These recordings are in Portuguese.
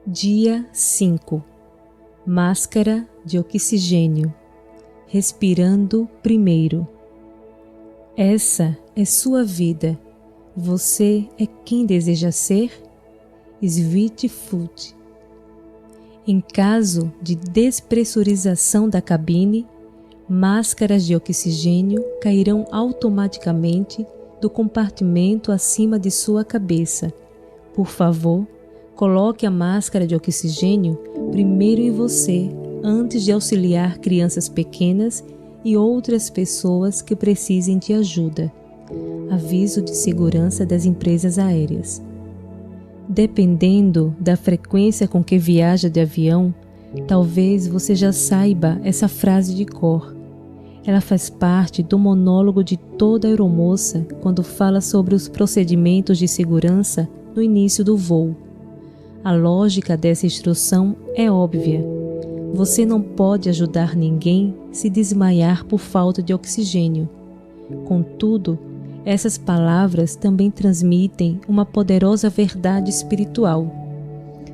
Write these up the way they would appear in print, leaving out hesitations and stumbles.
Dia 5. Máscara de oxigênio. Respirando primeiro. Essa é sua vida. Você é quem deseja ser? Sviti Fut. Em caso de despressurização da cabine, máscaras de oxigênio cairão automaticamente do compartimento acima de sua cabeça. Por favor, coloque a máscara de oxigênio primeiro em você, antes de auxiliar crianças pequenas e outras pessoas que precisem de ajuda. Aviso de segurança das empresas aéreas. Dependendo da frequência com que viaja de avião, talvez você já saiba essa frase de cor. Ela faz parte do monólogo de toda aeromoça quando fala sobre os procedimentos de segurança no início do voo. A lógica dessa instrução é óbvia. Você não pode ajudar ninguém se desmaiar por falta de oxigênio. Contudo, essas palavras também transmitem uma poderosa verdade espiritual.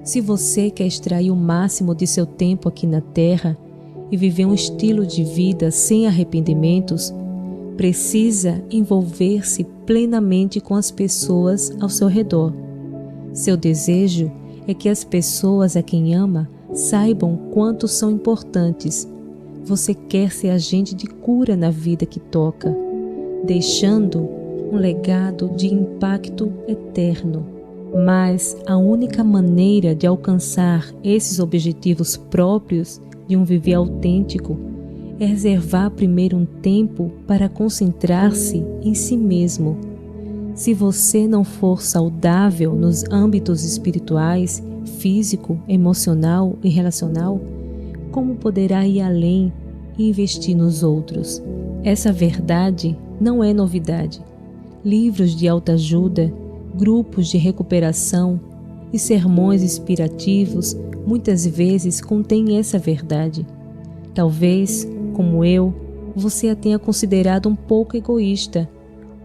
Se você quer extrair o máximo de seu tempo aqui na Terra e viver um estilo de vida sem arrependimentos, precisa envolver-se plenamente com as pessoas ao seu redor. Seu desejo é que as pessoas a quem ama saibam quanto são importantes. Você quer ser agente de cura na vida que toca, deixando um legado de impacto eterno. Mas a única maneira de alcançar esses objetivos próprios de um viver autêntico é reservar primeiro um tempo para concentrar-se em si mesmo. Se você não for saudável nos âmbitos espirituais, físico, emocional e relacional, como poderá ir além e investir nos outros? Essa verdade não é novidade. Livros de autoajuda, grupos de recuperação e sermões inspirativos muitas vezes contêm essa verdade. Talvez, como eu, você a tenha considerado um pouco egoísta,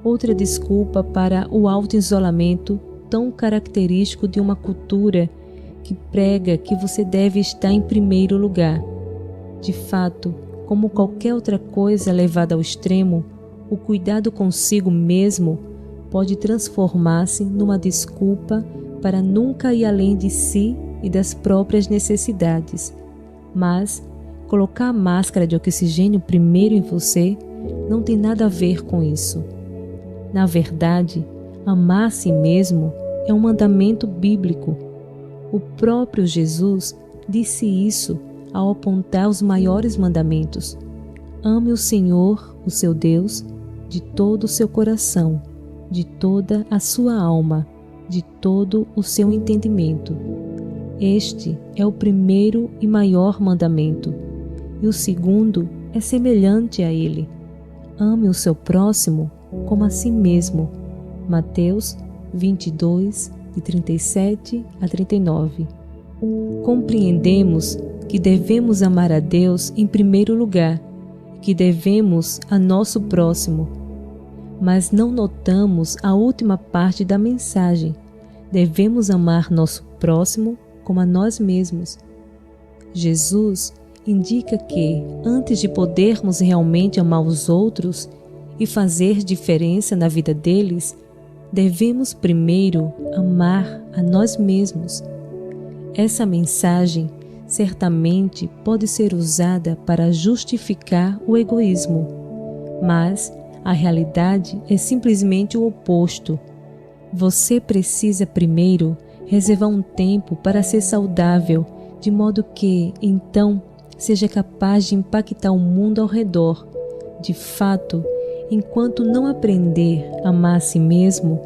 outra desculpa para o auto-isolamento tão característico de uma cultura que prega que você deve estar em primeiro lugar. De fato, como qualquer outra coisa levada ao extremo, o cuidado consigo mesmo pode transformar-se numa desculpa para nunca ir além de si e das próprias necessidades. Mas colocar a máscara de oxigênio primeiro em você não tem nada a ver com isso. Na verdade, amar a si mesmo é um mandamento bíblico. O próprio Jesus disse isso ao apontar os maiores mandamentos. Ame o Senhor, o seu Deus, de todo o seu coração, de toda a sua alma, de todo o seu entendimento. Este é o primeiro e maior mandamento, e o segundo é semelhante a ele. Ame o seu próximo como a si mesmo. Mateus 22, de 37 a 39. Compreendemos que devemos amar a Deus em primeiro lugar, que devemos a nosso próximo, mas não notamos a última parte da mensagem. Devemos amar nosso próximo como a nós mesmos. Jesus indica que, antes de podermos realmente amar os outros e fazer diferença na vida deles, devemos primeiro amar a nós mesmos. Essa mensagem certamente pode ser usada para justificar o egoísmo, mas a realidade é simplesmente o oposto. Você precisa primeiro reservar um tempo para ser saudável, de modo que, então, seja capaz de impactar o mundo ao redor. De fato, enquanto não aprender a amar a si mesmo,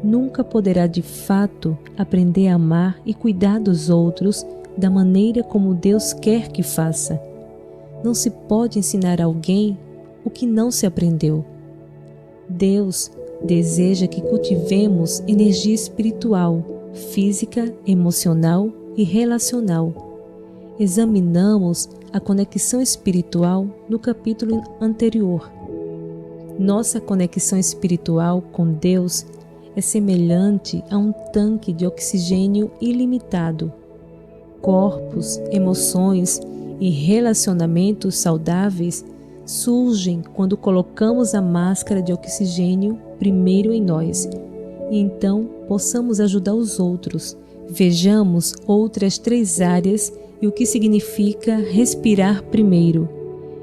nunca poderá de fato aprender a amar e cuidar dos outros da maneira como Deus quer que faça. Não se pode ensinar a alguém o que não se aprendeu. Deus deseja que cultivemos energia espiritual, física, emocional e relacional. Examinamos a conexão espiritual no capítulo anterior. Nossa conexão espiritual com Deus é semelhante a um tanque de oxigênio ilimitado. Corpos, emoções e relacionamentos saudáveis surgem quando colocamos a máscara de oxigênio primeiro em nós e então possamos ajudar os outros. Vejamos outras 3 áreas e o que significa respirar primeiro,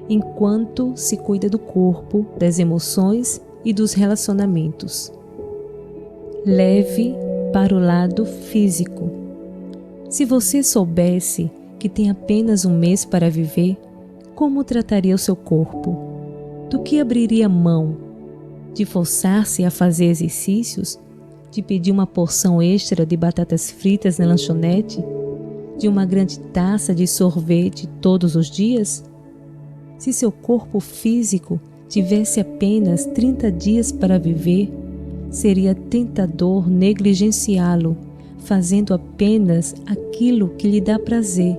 enquanto se cuida do corpo, das emoções e dos relacionamentos. Leve para o lado físico. Se você soubesse que tem apenas um mês para viver, como trataria o seu corpo? Do que abriria mão? De forçar-se a fazer exercícios? De pedir uma porção extra de batatas fritas na lanchonete? De uma grande taça de sorvete todos os dias? Se seu corpo físico tivesse apenas 30 dias para viver, seria tentador negligenciá-lo, fazendo apenas aquilo que lhe dá prazer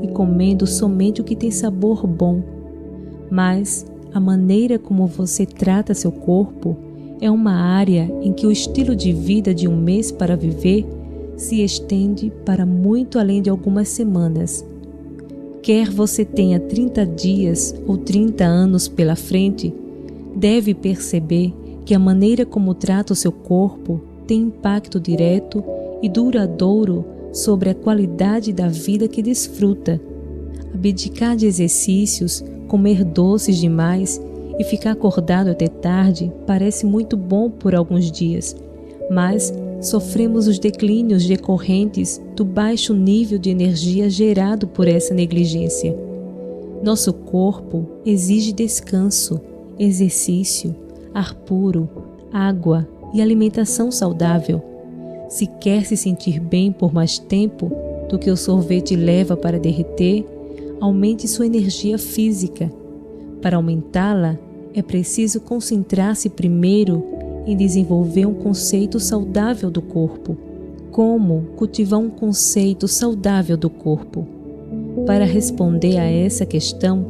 e comendo somente o que tem sabor bom. Mas a maneira como você trata seu corpo é uma área em que o estilo de vida de um mês para viver se estende para muito além de algumas semanas. Quer você tenha 30 dias ou 30 anos pela frente, deve perceber que a maneira como trata o seu corpo tem impacto direto e duradouro sobre a qualidade da vida que desfruta. Abdicar de exercícios, comer doces demais e ficar acordado até tarde parece muito bom por alguns dias, mas sofremos os declínios decorrentes do baixo nível de energia gerado por essa negligência. Nosso corpo exige descanso, exercício, ar puro, água e alimentação saudável. Se quer se sentir bem por mais tempo do que o sorvete leva para derreter, aumente sua energia física. Para aumentá-la, é preciso concentrar-se primeiro em desenvolver um conceito saudável do corpo. Como cultivar um conceito saudável do corpo? Para responder a essa questão,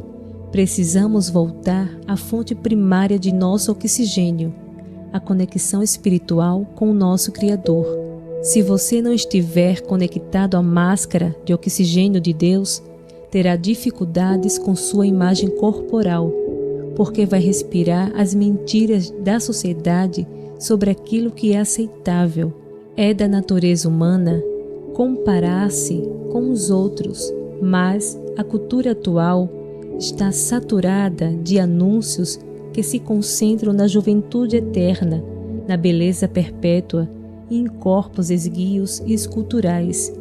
precisamos voltar à fonte primária de nosso oxigênio, a conexão espiritual com o nosso Criador. Se você não estiver conectado à máscara de oxigênio de Deus, terá dificuldades com sua imagem corporal, porque vai respirar as mentiras da sociedade sobre aquilo que é aceitável. É da natureza humana comparar-se com os outros, mas a cultura atual está saturada de anúncios que se concentram na juventude eterna, na beleza perpétua e em corpos esguios e esculturais.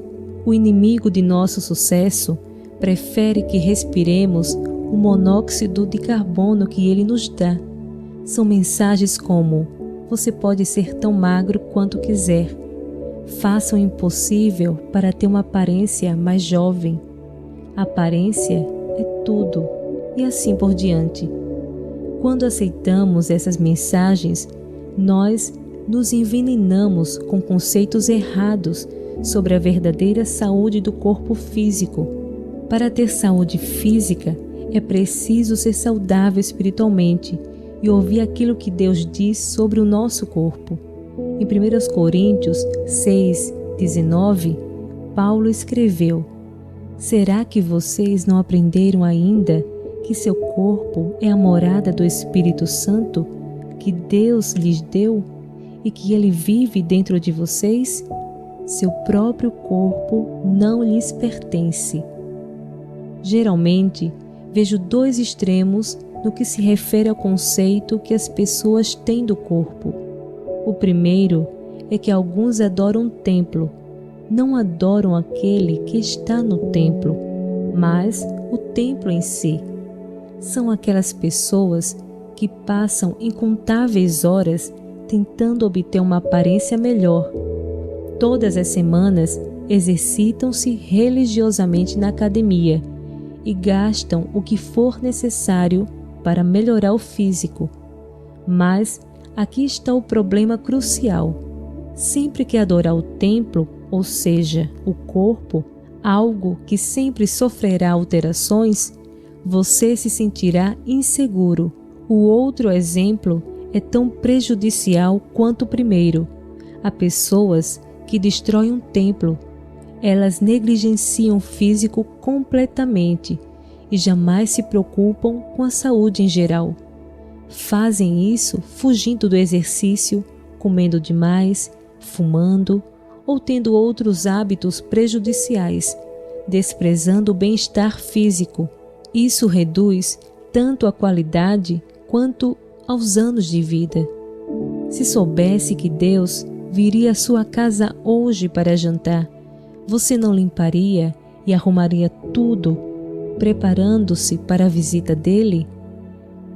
O inimigo de nosso sucesso prefere que respiremos o monóxido de carbono que ele nos dá. São mensagens como: você pode ser tão magro quanto quiser. Faça o impossível para ter uma aparência mais jovem. A aparência é tudo, e assim por diante. Quando aceitamos essas mensagens, nós nos envenenamos com conceitos errados sobre a verdadeira saúde do corpo físico. Para ter saúde física, é preciso ser saudável espiritualmente e ouvir aquilo que Deus diz sobre o nosso corpo. Em 1 Coríntios 6:19, Paulo escreveu: será que vocês não aprenderam ainda que seu corpo é a morada do Espírito Santo, que Deus lhes deu, e que ele vive dentro de vocês? Seu próprio corpo não lhes pertence. Geralmente, vejo 2 extremos no que se refere ao conceito que as pessoas têm do corpo. O primeiro é que alguns adoram o templo, não adoram aquele que está no templo, mas o templo em si. São aquelas pessoas que passam incontáveis horas tentando obter uma aparência melhor. Todas as semanas exercitam-se religiosamente na academia e gastam o que for necessário para melhorar o físico. Mas aqui está o problema crucial. Sempre que adorar o templo, ou seja, o corpo, algo que sempre sofrerá alterações, você se sentirá inseguro. O outro exemplo é tão prejudicial quanto o primeiro. Há pessoas que destroem um templo Elas negligenciam o físico completamente e jamais se preocupam com a saúde em geral. Fazem isso fugindo do exercício, comendo demais, fumando ou tendo outros hábitos prejudiciais, desprezando o bem-estar físico. Isso reduz tanto a qualidade quanto aos anos de vida. Se soubesse que Deus viria à sua casa hoje para jantar, você não limparia e arrumaria tudo, preparando-se para a visita dele?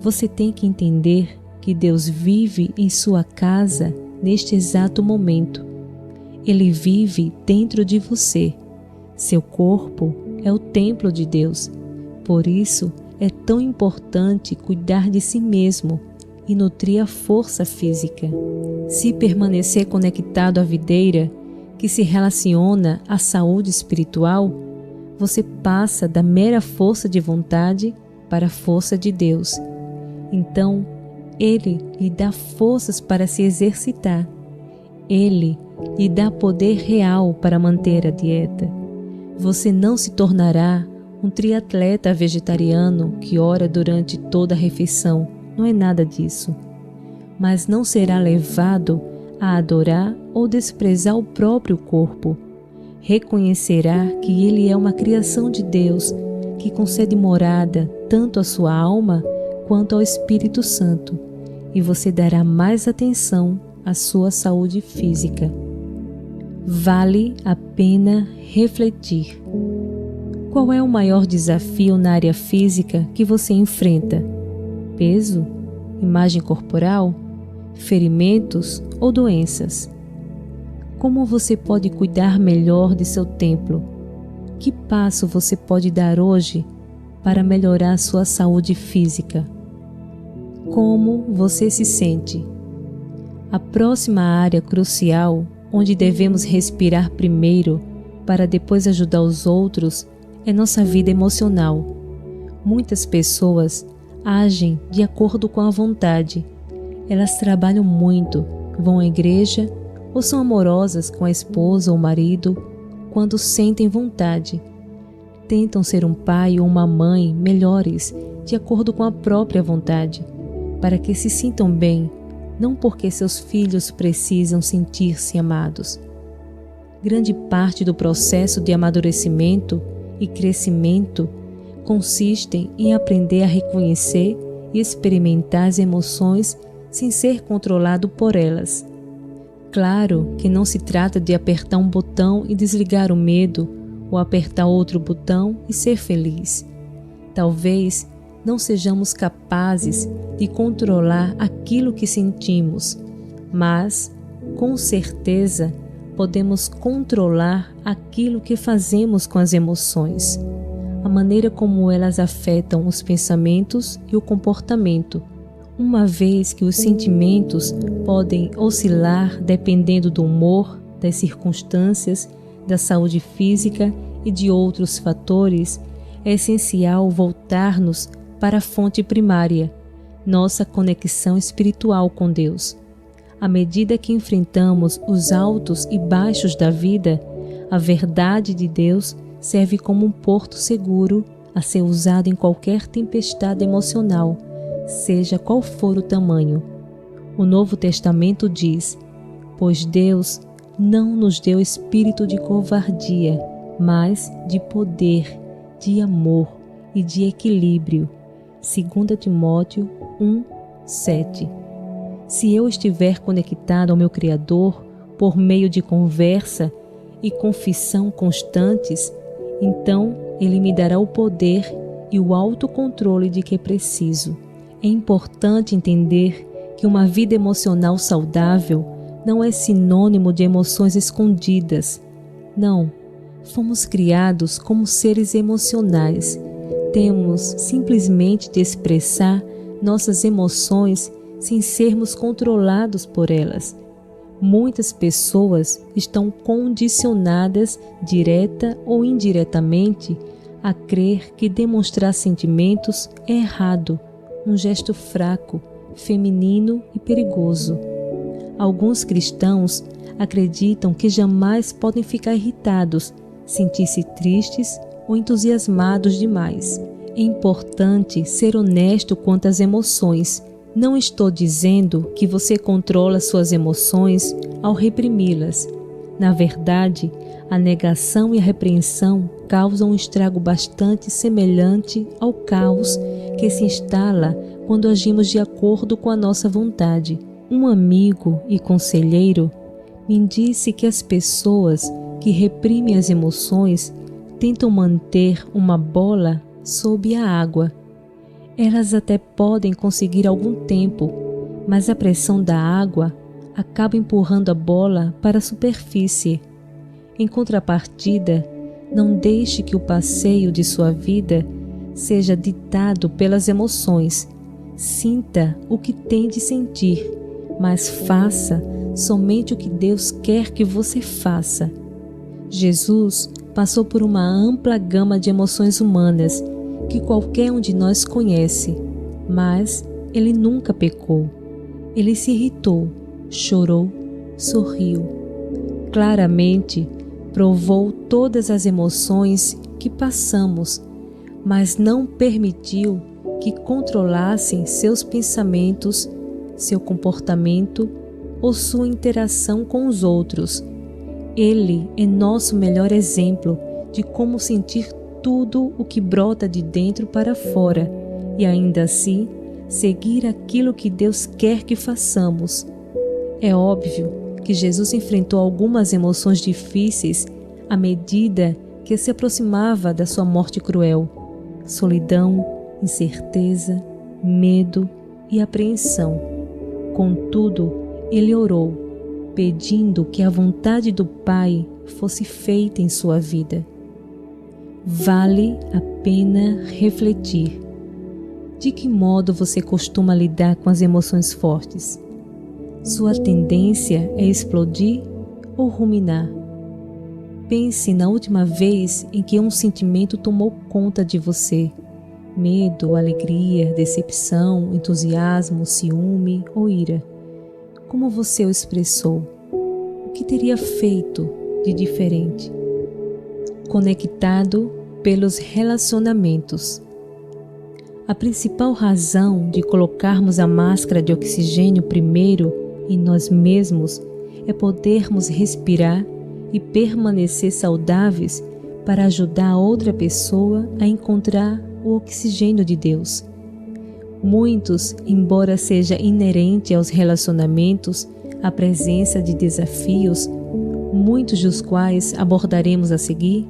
Você tem que entender que Deus vive em sua casa neste exato momento. Ele vive dentro de você. Seu corpo é o templo de Deus. Por isso, é tão importante cuidar de si mesmo e nutrir a força física. Se permanecer conectado à videira, que se relaciona à saúde espiritual, você passa da mera força de vontade para a força de Deus. Então, Ele lhe dá forças para se exercitar. Ele lhe dá poder real para manter a dieta. Você não se tornará um triatleta vegetariano que ora durante toda a refeição. Não é nada disso. Mas não será levado a adorar ou desprezar o próprio corpo. Reconhecerá que ele é uma criação de Deus que concede morada tanto à sua alma quanto ao Espírito Santo, e você dará mais atenção à sua saúde física. Vale a pena refletir. Qual é o maior desafio na área física que você enfrenta? Peso? Imagem corporal? Ferimentos ou doenças? Como você pode cuidar melhor de seu templo? Que passo você pode dar hoje para melhorar sua saúde física? Como você se sente? A próxima área crucial, onde devemos respirar primeiro para depois ajudar os outros, é nossa vida emocional. Muitas pessoas agem de acordo com a vontade. Elas trabalham muito, vão à igreja ou são amorosas com a esposa ou marido quando sentem vontade. Tentam ser um pai ou uma mãe melhores de acordo com a própria vontade, para que se sintam bem, não porque seus filhos precisam sentir-se amados. Grande parte do processo de amadurecimento e crescimento consistem em aprender a reconhecer e experimentar as emoções sem ser controlado por elas. Claro que não se trata de apertar um botão e desligar o medo, ou apertar outro botão e ser feliz. Talvez não sejamos capazes de controlar aquilo que sentimos, mas, com certeza, podemos controlar aquilo que fazemos com as emoções, a maneira como elas afetam os pensamentos e o comportamento, uma vez que os sentimentos podem oscilar dependendo do humor, das circunstâncias, da saúde física e de outros fatores. É essencial voltar-nos para a fonte primária, nossa conexão espiritual com Deus. À medida que enfrentamos os altos e baixos da vida, a verdade de Deus serve como um porto seguro a ser usado em qualquer tempestade emocional, seja qual for o tamanho. O Novo Testamento diz: pois Deus não nos deu espírito de covardia, mas de poder, de amor e de equilíbrio. 2 Timóteo 1:7. Se eu estiver conectado ao meu Criador por meio de conversa e confissão constantes, então Ele me dará o poder e o autocontrole de que preciso. É importante entender que uma vida emocional saudável não é sinônimo de emoções escondidas. Não, fomos criados como seres emocionais. Temos simplesmente de expressar nossas emoções sem sermos controlados por elas. Muitas pessoas estão condicionadas, direta ou indiretamente, a crer que demonstrar sentimentos é errado, um gesto fraco, feminino e perigoso. Alguns cristãos acreditam que jamais podem ficar irritados, sentir-se tristes ou entusiasmados demais. É importante ser honesto quanto às emoções. Não estou dizendo que você controla suas emoções ao reprimi-las. Na verdade, a negação e a repreensão causam um estrago bastante semelhante ao caos que se instala quando agimos de acordo com a nossa vontade. Um amigo e conselheiro me disse que as pessoas que reprimem as emoções tentam manter uma bola sob a água. Elas até podem conseguir algum tempo, mas a pressão da água acaba empurrando a bola para a superfície. Em contrapartida, não deixe que o passeio de sua vida seja ditado pelas emoções. Sinta o que tem de sentir, mas faça somente o que Deus quer que você faça. Jesus passou por uma ampla gama de emoções humanas que qualquer um de nós conhece, mas ele nunca pecou. Ele se irritou, chorou, sorriu. Claramente, provou todas as emoções que passamos, mas não permitiu que controlassem seus pensamentos, seu comportamento ou sua interação com os outros. Ele é nosso melhor exemplo de como sentir tudo o que brota de dentro para fora e ainda assim seguir aquilo que Deus quer que façamos. É óbvio que Jesus enfrentou algumas emoções difíceis à medida que se aproximava da sua morte cruel: solidão, incerteza, medo e apreensão. Contudo, ele orou, pedindo que a vontade do Pai fosse feita em sua vida. Vale a pena refletir. De que modo você costuma lidar com as emoções fortes? Sua tendência é explodir ou ruminar? Pense na última vez em que um sentimento tomou conta de você: medo, alegria, decepção, entusiasmo, ciúme ou ira. Como você o expressou? O que teria feito de diferente? Conectado pelos relacionamentos. A principal razão de colocarmos a máscara de oxigênio primeiro em nós mesmos é podermos respirar e permanecer saudáveis para ajudar a outra pessoa a encontrar o oxigênio de Deus. Muitos, embora seja inerente aos relacionamentos a presença de desafios, muitos dos quais abordaremos a seguir,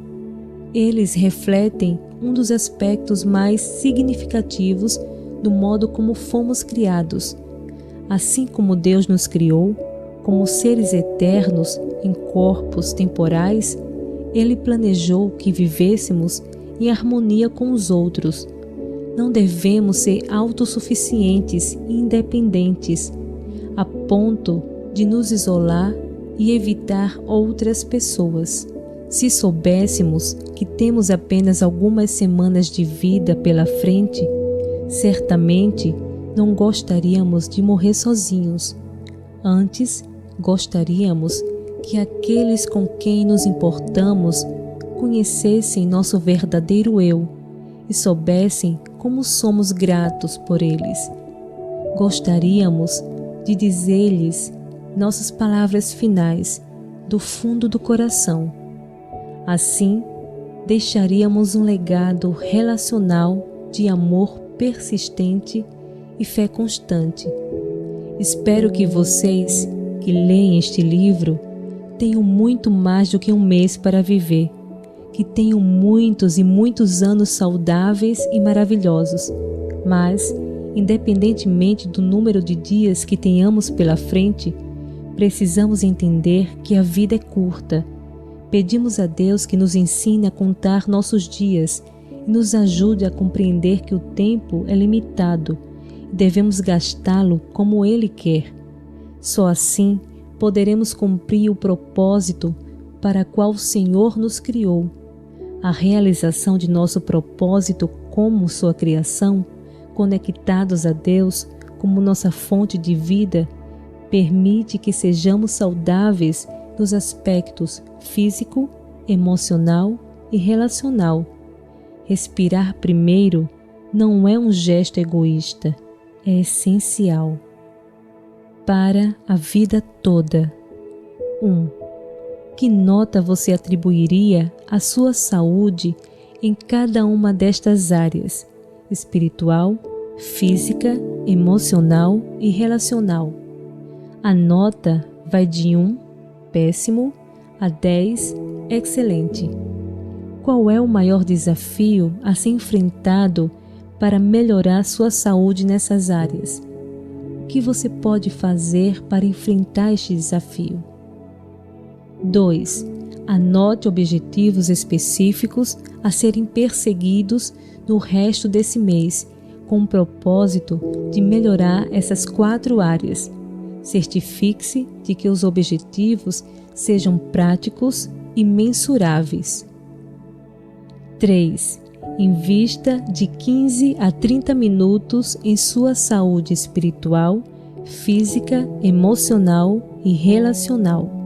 eles refletem um dos aspectos mais significativos do modo como fomos criados. Assim como Deus nos criou, como seres eternos em corpos temporais, Ele planejou que vivêssemos em harmonia com os outros. Não devemos ser autossuficientes e independentes, a ponto de nos isolar e evitar outras pessoas. Se soubéssemos que temos apenas algumas semanas de vida pela frente, certamente não gostaríamos de morrer sozinhos. Antes, gostaríamos que aqueles com quem nos importamos conhecessem nosso verdadeiro eu e soubessem como somos gratos por eles. Gostaríamos de dizer-lhes nossas palavras finais do fundo do coração. Assim, deixaríamos um legado relacional de amor persistente e fé constante. Espero que vocês que leem este livro tenham muito mais do que um mês para viver, que tenham muitos e muitos anos saudáveis e maravilhosos. Mas, independentemente do número de dias que tenhamos pela frente, precisamos entender que a vida é curta. Pedimos a Deus que nos ensine a contar nossos dias e nos ajude a compreender que o tempo é limitado e devemos gastá-lo como Ele quer. Só assim poderemos cumprir o propósito para o qual o Senhor nos criou. A realização de nosso propósito como sua criação, conectados a Deus como nossa fonte de vida, permite que sejamos saudáveis nos aspectos físico, emocional e relacional. Respirar primeiro não é um gesto egoísta, é essencial. Para a vida toda. 1. Que nota você atribuiria à sua saúde em cada uma destas áreas: espiritual, física, emocional e relacional? A nota vai de 1, péssimo, a 10, excelente. Qual é o maior desafio a ser enfrentado para melhorar sua saúde nessas áreas? O que você pode fazer para enfrentar este desafio? 2. Anote objetivos específicos a serem perseguidos no resto desse mês, com o propósito de melhorar essas 4 áreas. Certifique-se de que os objetivos sejam práticos e mensuráveis. 3. Invista de 15 a 30 minutos em sua saúde espiritual, física, emocional e relacional.